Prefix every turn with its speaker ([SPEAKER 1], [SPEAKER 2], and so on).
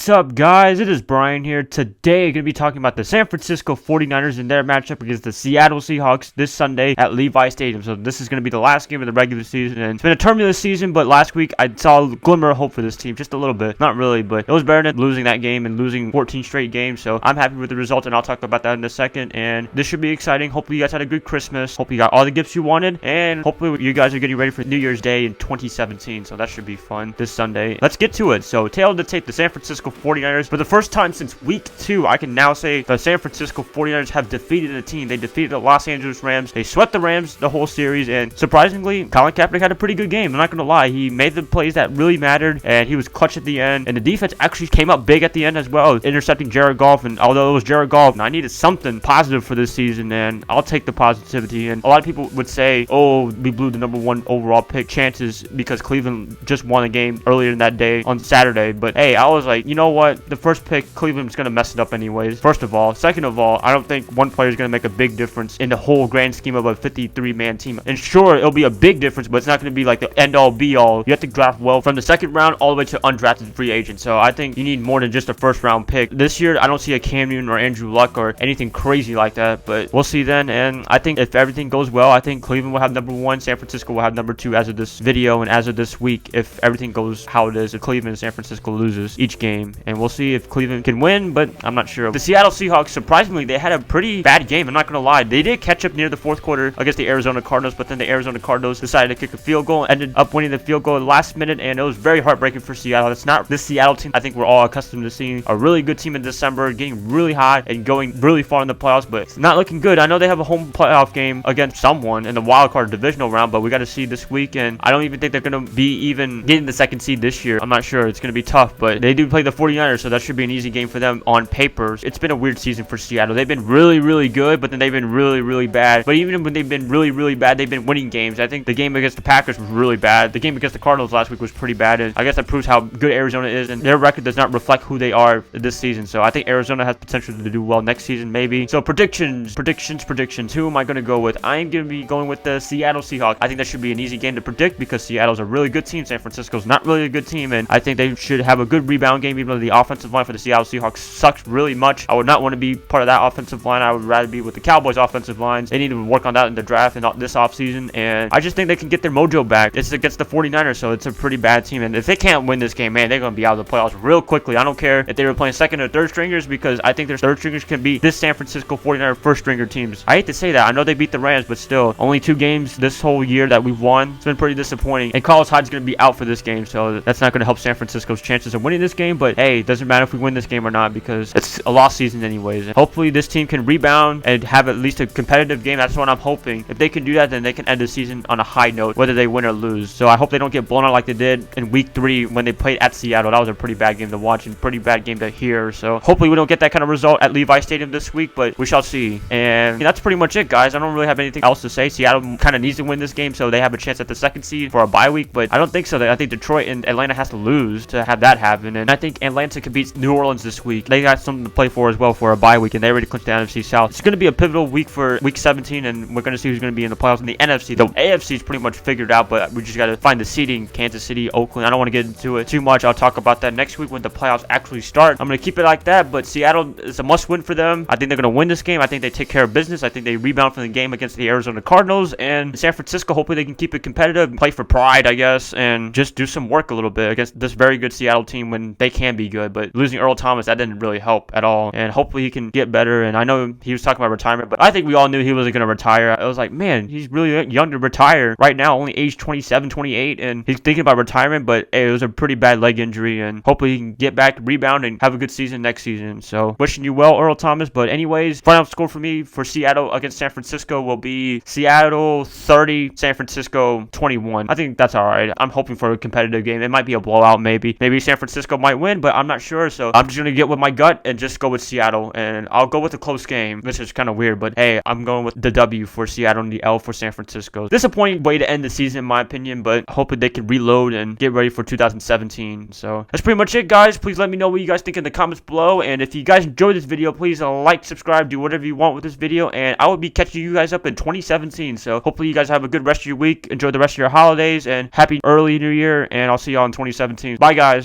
[SPEAKER 1] What's up, guys? It is Bryan here. Today, going to be talking about the San Francisco 49ers and their matchup against the Seattle Seahawks this Sunday at Levi Stadium. So this is going to be the last game of the regular season, and it's been a turbulent season, but last week I saw a glimmer of hope for this team, just a little bit. Not really, but it was better than losing that game and losing 14 straight games, so I'm happy with the result, and I'll talk about that in a second, and this should be exciting. Hopefully you guys had a good Christmas. Hopefully you got all the gifts you wanted, and hopefully you guys are getting ready for New Year's Day in 2017, so that should be fun this Sunday. Let's get to it. So, tail of the tape, the San Francisco 49ers. For the first time since week 2, I can now say the San Francisco 49ers have defeated a team. They defeated the Los Angeles Rams. They swept the Rams the whole series, and surprisingly, Colin Kaepernick had a pretty good game. I'm not going to lie. He made the plays that really mattered, and he was clutch at the end, and the defense actually came up big at the end as well, intercepting Jared Goff, and although it was Jared Goff, I needed something positive for this season, and I'll take the positivity. And a lot of people would say, oh, we blew the #1 overall pick chances because Cleveland just won a game earlier in that day on Saturday, but hey, I was like, you know what, the first pick, Cleveland's going to mess it up anyways, first of all. Second of all, I don't think one player is going to make a big difference in the whole grand scheme of a 53-man team. And sure, it'll be a big difference, but it's not going to be like the end-all be-all. You have to draft well from the second round all the way to undrafted free agent, so I think you need more than just a first-round pick. This year, I don't see a Cam Newton or Andrew Luck or anything crazy like that, but we'll see then. And I think if everything goes well, I think Cleveland will have #1, San Francisco will have #2 as of this video and as of this week, if everything goes how it is. If Cleveland and San Francisco loses each game, and we'll see if Cleveland can win, but I'm not sure. The Seattle Seahawks, surprisingly, they had a pretty bad game. I'm not going to lie. They did catch up near the fourth quarter against the Arizona Cardinals, but then the Arizona Cardinals decided to kick a field goal, ended up winning the field goal at the last minute, and it was very heartbreaking for Seattle. It's not this Seattle team I think we're all accustomed to seeing. A really good team in December, getting really hot and going really far in the playoffs, but it's not looking good. I know they have a home playoff game against someone in the wild card divisional round, but we got to see this week, and I don't even think they're going to be even getting the second seed this year. I'm not sure. It's going to be tough, but they do play the 49ers, so that should be an easy game for them on paper. It's been a weird season for Seattle. They've been really, really good, but then they've been really, really bad. But even when they've been really, really bad, they've been winning games. I think the game against the Packers was really bad. The game against the Cardinals last week was pretty bad, and I guess that proves how good Arizona is, and their record does not reflect who they are this season. So I think Arizona has potential to do well next season, maybe. So predictions. Who am I going to go with? I am going to be going with the Seattle Seahawks. I think that should be an easy game to predict because Seattle's a really good team. San Francisco's not really a good team, and I think they should have a good rebound game, even though the offensive line for the Seattle Seahawks sucks really much. I would not want to be part of that offensive line. I would rather be with the Cowboys offensive lines. They need to work on that in the draft and this offseason, and I just think they can get their mojo back. It's against the 49ers, so it's a pretty bad team, and if they can't win this game, man, they're going to be out of the playoffs real quickly. I don't care if they were playing second or third stringers, because I think their third stringers can beat this San Francisco 49er first stringer teams. I hate to say that. I know they beat the Rams, but still, only 2 games this whole year that we've won. It's been pretty disappointing, and Carlos Hyde's going to be out for this game, so that's not going to help San Francisco's chances of winning this game, but hey, it doesn't matter if we win this game or not because it's a lost season anyways. And hopefully this team can rebound and have at least a competitive game. That's what I'm hoping. If they can do that, then they can end the season on a high note, whether they win or lose. So I hope they don't get blown out like they did in week 3 when they played at Seattle. That was a pretty bad game to watch and pretty bad game to hear. So hopefully we don't get that kind of result at Levi Stadium this week, but we shall see. And that's pretty much it, guys. I don't really have anything else to say. Seattle kind of needs to win this game so they have a chance at the second seed for a bye week, but I don't think so. I think Detroit and Atlanta has to lose to have that happen, and I think Atlanta can beat New Orleans this week. They got something to play for as well for a bye week, and they already clinched the NFC South. It's going to be a pivotal week for week 17, and we're going to see who's going to be in the playoffs in the NFC. The AFC is pretty much figured out, but we just got to find the seeding. Kansas City, Oakland. I don't want to get into it too much. I'll talk about that next week when the playoffs actually start. I'm going to keep it like that, but Seattle is a must-win for them. I think they're going to win this game. I think they take care of business. I think they rebound from the game against the Arizona Cardinals, and San Francisco, hopefully they can keep it competitive, play for pride, I guess, and just do some work a little bit against this very good Seattle team when they can be good. But losing Earl Thomas, that didn't really help at all, and hopefully he can get better. And I know he was talking about retirement, but I think we all knew he wasn't going to retire. I was like, man, he's really young to retire right now, only age 27, 28, and he's thinking about retirement, but hey, it was a pretty bad leg injury, and hopefully he can get back, rebound, and have a good season next season. So wishing you well, Earl Thomas. But anyways, final score for me for Seattle against San Francisco will be Seattle 30, San Francisco 21. I think that's all right. I'm hoping for a competitive game. It might be a blowout, maybe San Francisco might win, but I'm not sure, so I'm just going to get with my gut and just go with Seattle, and I'll go with a close game, which is kind of weird, but hey, I'm going with the W for Seattle and the L for San Francisco. Disappointing way to end the season in my opinion, but hoping they can reload and get ready for 2017. So that's pretty much it, guys. Please let me know what you guys think in the comments below, and if you guys enjoyed this video, please like, subscribe, do whatever you want with this video, and I will be catching you guys up in 2017. So hopefully you guys have a good rest of your week, enjoy the rest of your holidays, and happy early new year, and I'll see y'all in 2017. Bye, guys.